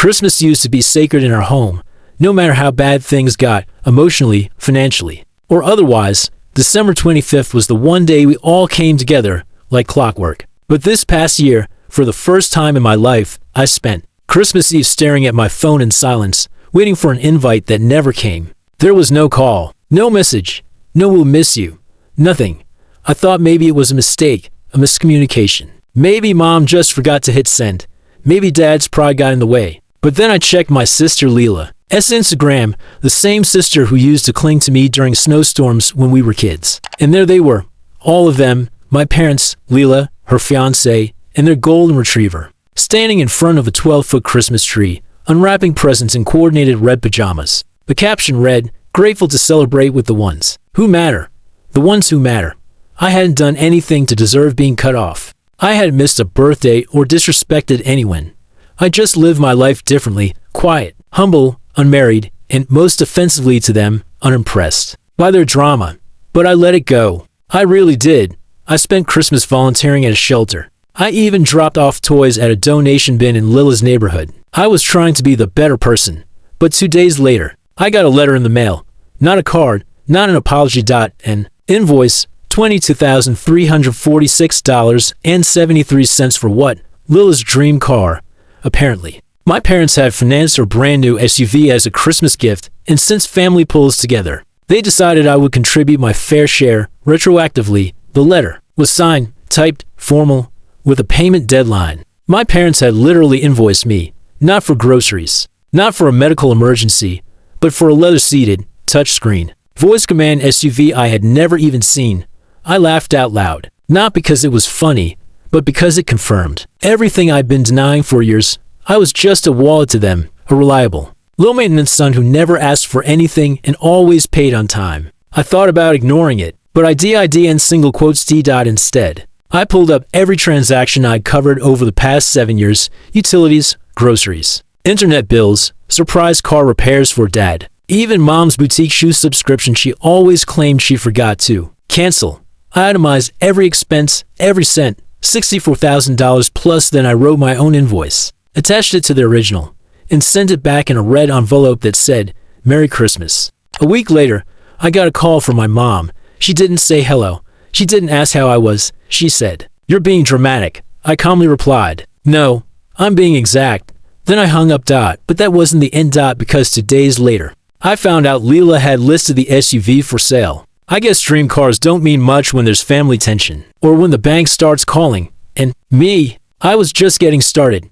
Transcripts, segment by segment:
Christmas used to be sacred in our home, no matter how bad things got, emotionally, financially, or otherwise. December 25th was the one day we all came together, like clockwork. But this past year, for the first time in my life, I spent Christmas Eve staring at my phone in silence, waiting for an invite that never came. There was no call, no message, no "we'll miss you," nothing. I thought maybe it was a mistake, a miscommunication. Maybe mom just forgot to hit send. Maybe dad's pride got in the way. But then I checked my sister Leela's Instagram, the same sister who used to cling to me during snowstorms when we were kids. And there they were, all of them, my parents, Leela, her fiancé, and their golden retriever, standing in front of a 12-foot Christmas tree, unwrapping presents in coordinated red pajamas. The caption read, "Grateful to celebrate with the ones who matter. The ones who matter." I hadn't done anything to deserve being cut off. I hadn't missed a birthday or disrespected anyone. I just lived my life differently, quiet, humble, unmarried, and, most offensively to them, unimpressed by their drama. But I let it go. I really did. I spent Christmas volunteering at a shelter. I even dropped off toys at a donation bin in Lila's neighborhood. I was trying to be the better person. But 2 days later, I got a letter in the mail. Not a card, not an apology. An invoice, $22,346.73 for what? Lila's dream car, apparently. My parents had financed her brand new SUV as a Christmas gift, and since family pulls together, they decided I would contribute my fair share retroactively. The letter was signed, typed, formal, with a payment deadline. My parents had literally invoiced me, not for groceries, not for a medical emergency, but for a leather-seated, touchscreen, voice command SUV I had never even seen. I laughed out loud, not because it was funny, but because it confirmed everything I'd been denying for years. I was just a wallet to them, a reliable, low-maintenance son who never asked for anything and always paid on time. I thought about ignoring it, but I did in single quotes D. Instead. I pulled up every transaction I'd covered over the past 7 years: utilities, groceries, internet bills, surprise car repairs for dad, even mom's boutique shoe subscription she always claimed she forgot to cancel. I itemized every expense, every cent, $64,000 plus. Then I wrote my own invoice, attached it to the original, and sent it back in a red envelope that said, "Merry Christmas." A week later, I got a call from my mom. She didn't say hello. She didn't ask how I was. She said, "You're being dramatic." I calmly replied, "No, I'm being exact." Then I hung up. But that wasn't the end. Because 2 days later, I found out Leela had listed the SUV for sale. I guess dream cars don't mean much when there's family tension, or when the bank starts calling. And me, I was just getting started.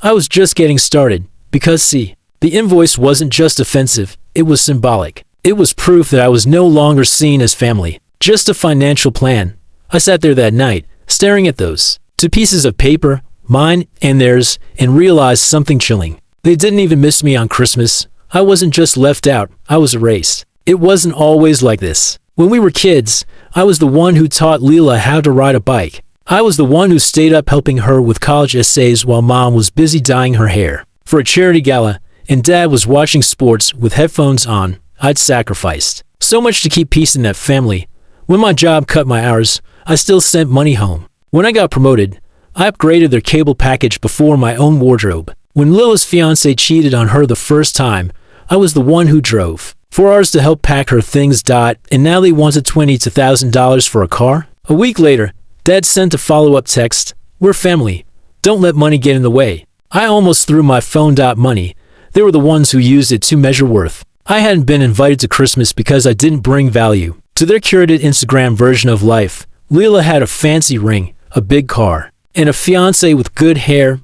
I was just getting started. Because see, the invoice wasn't just offensive, it was symbolic. It was proof that I was no longer seen as family, just a financial plan. I sat there that night, staring at those 2 pieces of paper, mine and theirs, and realized something chilling. They didn't even miss me on Christmas. I wasn't just left out, I was erased. It wasn't always like this. When we were kids, I was the one who taught Leela how to ride a bike. I was the one who stayed up helping her with college essays while mom was busy dyeing her hair for a charity gala, and dad was watching sports with headphones on. I'd sacrificed so much to keep peace in that family. When my job cut my hours, I still sent money home. When I got promoted, I upgraded their cable package before my own wardrobe. When Lila's fiancé cheated on her the first time, I was the one who drove 4 hours to help pack her things. And now they wanted $22,000 for a car? A week later, Dad sent a follow-up text, "We're family. Don't let money get in the way." I almost threw my phone. Money. They were the ones who used it to measure worth. I hadn't been invited to Christmas because I didn't bring value to their curated Instagram version of life. Leela had a fancy ring, a big car, and a fiancé with good hair.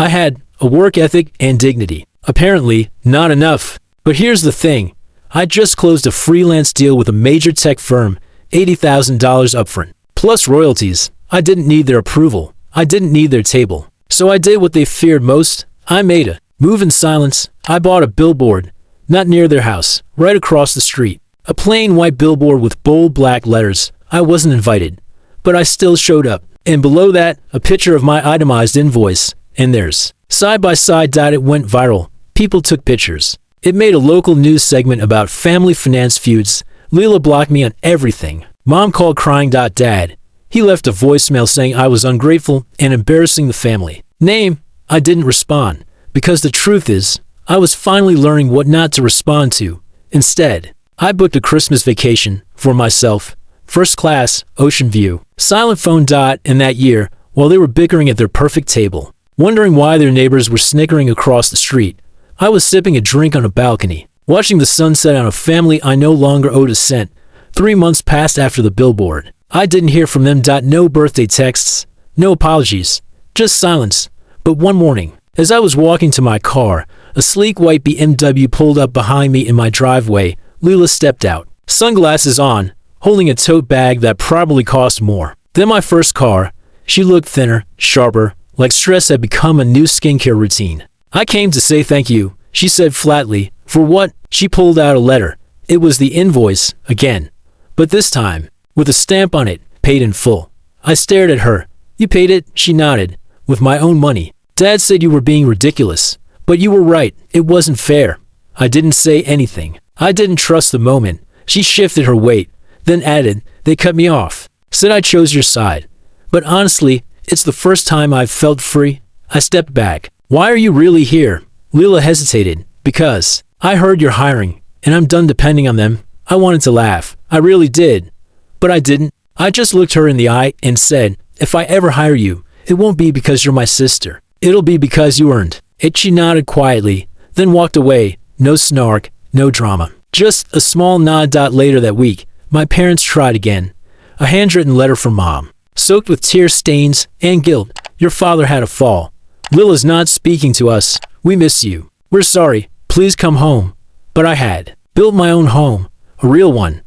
I had a work ethic and dignity. Apparently, not enough. But here's the thing. I just closed a freelance deal with a major tech firm, $80,000 upfront, plus royalties. I didn't need their approval. I didn't need their table. So I did what they feared most. I made a move in silence. I bought a billboard, not near their house, right across the street. A plain white billboard with bold black letters. I wasn't invited, but I still showed up. And below that, a picture of my itemized invoice, and theirs. Side by side. It went viral. People took pictures. It made a local news segment about family finance feuds. Leela blocked me on everything. Mom called crying. Dad, he left a voicemail saying I was ungrateful and embarrassing the family. Name, I didn't respond. because the truth is, I was finally learning what not to respond to. Instead, I booked a Christmas vacation for myself, first class, ocean view, silent phone. In that year, while they were bickering at their perfect table, wondering why their neighbors were snickering across the street, I was sipping a drink on a balcony, watching the sunset on a family I no longer owed a cent. 3 months passed after the billboard. I didn't hear from them. No birthday texts, no apologies, just silence. But one morning, as I was walking to my car, a sleek white BMW pulled up behind me in my driveway. Leela stepped out, sunglasses on, holding a tote bag that probably cost more than my first car. She looked thinner, sharper, like stress had become a new skincare routine. "I came to say thank you," she said flatly. "For what?" She pulled out a letter. It was the invoice, again. But this time, with a stamp on it, paid in full. I stared at her. "You paid it?" She nodded. "With my own money. Dad said you were being ridiculous. But you were right. It wasn't fair." I didn't say anything. I didn't trust the moment. She shifted her weight, then added, "They cut me off. Said I chose your side. But honestly, it's the first time I've felt free." I stepped back. "Why are you really here?" Leela hesitated. "Because I heard you're hiring, and I'm done depending on them." I wanted to laugh. I really did. But I didn't. I just looked her in the eye and said, "If I ever hire you, it won't be because you're my sister. It'll be because you earned it." She nodded quietly, then walked away. No snark, no drama. Just a small nod. Later that week, my parents tried again. A handwritten letter from Mom, soaked with tear stains and guilt. "Your father had a fall. Lila's not speaking to us. We miss you. We're sorry. Please come home." But I had built my own home, a real one.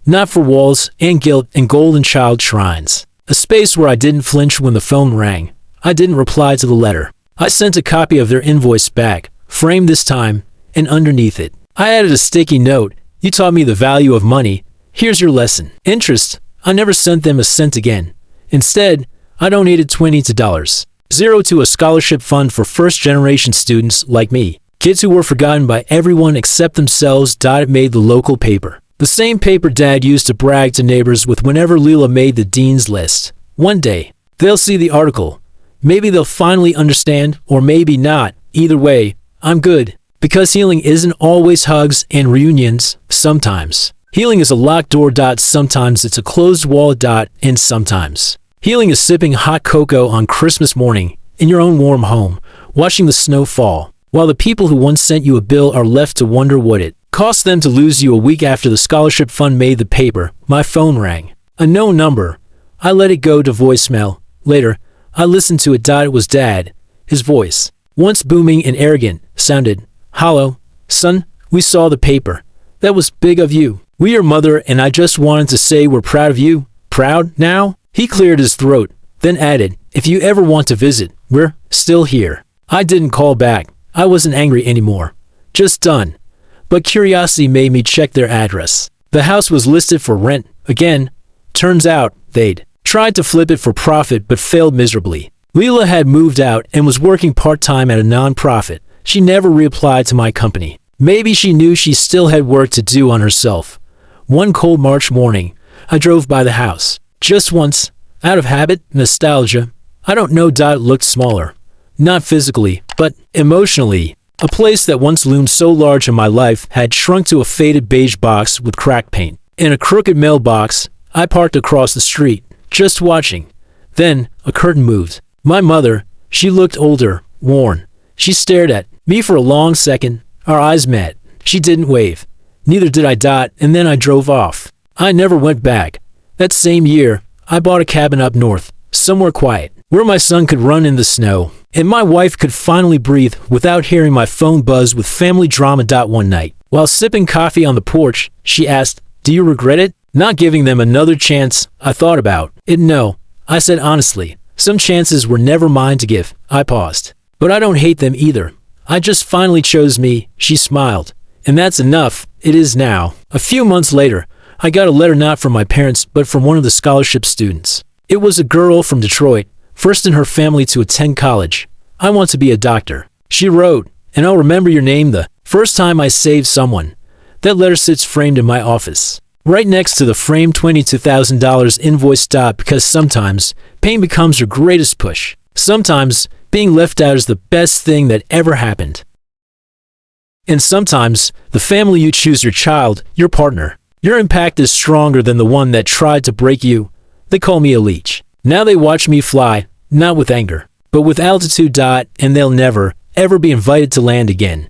Not for walls and guilt and golden child shrines. A space where I didn't flinch when the phone rang. I didn't reply to the letter. I sent a copy of their invoice back, framed this time, and underneath it, I added a sticky note. "You taught me the value of money. Here's your lesson. Interest." I never sent them a cent again. Instead, I donated $20 to a scholarship fund for first-generation students like me. Kids who were forgotten by everyone except themselves. It made the local paper. The same paper Dad used to brag to neighbors with whenever Leela made the dean's list. One day, they'll see the article. Maybe they'll finally understand, or maybe not. Either way, I'm good. Because healing isn't always hugs and reunions. Sometimes healing is a locked door. Sometimes it's a closed wall. And sometimes healing is sipping hot cocoa on Christmas morning in your own warm home, watching the snow fall, while the people who once sent you a bill are left to wonder what it cost them to lose you. A week after the scholarship fund made the paper, my phone rang. A known number. I let it go to voicemail. Later, I listened to it. It was Dad. His voice, once booming and arrogant, sounded, "Hello, son, we saw the paper. That was big of you. We're your mother, and I just wanted to say we're proud of you." "Proud now?" He cleared his throat, then added, "If you ever want to visit, we're still here." I didn't call back. I wasn't angry anymore. Just done. But curiosity made me check their address. The house was listed for rent again. Turns out, they'd tried to flip it for profit but failed miserably. Leela had moved out and was working part-time at a non-profit. She never reapplied to my company. Maybe she knew she still had work to do on herself. One cold March morning, I drove by the house. Just once, out of habit, nostalgia. I don't know. It looked smaller. Not physically, but emotionally. A place that once loomed so large in my life had shrunk to a faded beige box with cracked paint. In a crooked mailbox, I parked across the street, just watching. Then, a curtain moved. My mother, she looked older, worn. She stared at me for a long second. Our eyes met. She didn't wave. Neither did I. And then I drove off. I never went back. That same year, I bought a cabin up north, somewhere quiet, where my son could run in the snow, and my wife could finally breathe without hearing my phone buzz with family drama. One night, while sipping coffee on the porch, she asked, "Do you regret it?" Not giving them another chance. I thought about it. "No," I said honestly. "Some chances were never mine to give." I paused. "But I don't hate them either. I just finally chose me." She smiled. "And that's enough." It is now. A few months later, I got a letter not from my parents, but from one of the scholarship students. It was a girl from Detroit, first in her family to attend college. "I want to be a doctor," she wrote, "and I'll remember your name the first time I save someone." That letter sits framed in my office, right next to the framed $22,000 invoice. Because sometimes pain becomes your greatest push. Sometimes Being left out is the best thing that ever happened. And sometimes, the family you choose, your child, your partner, your impact is stronger than the one that tried to break you. They call me a leech. Now they watch me fly, not with anger, but with altitude. And they'll never, ever be invited to land again.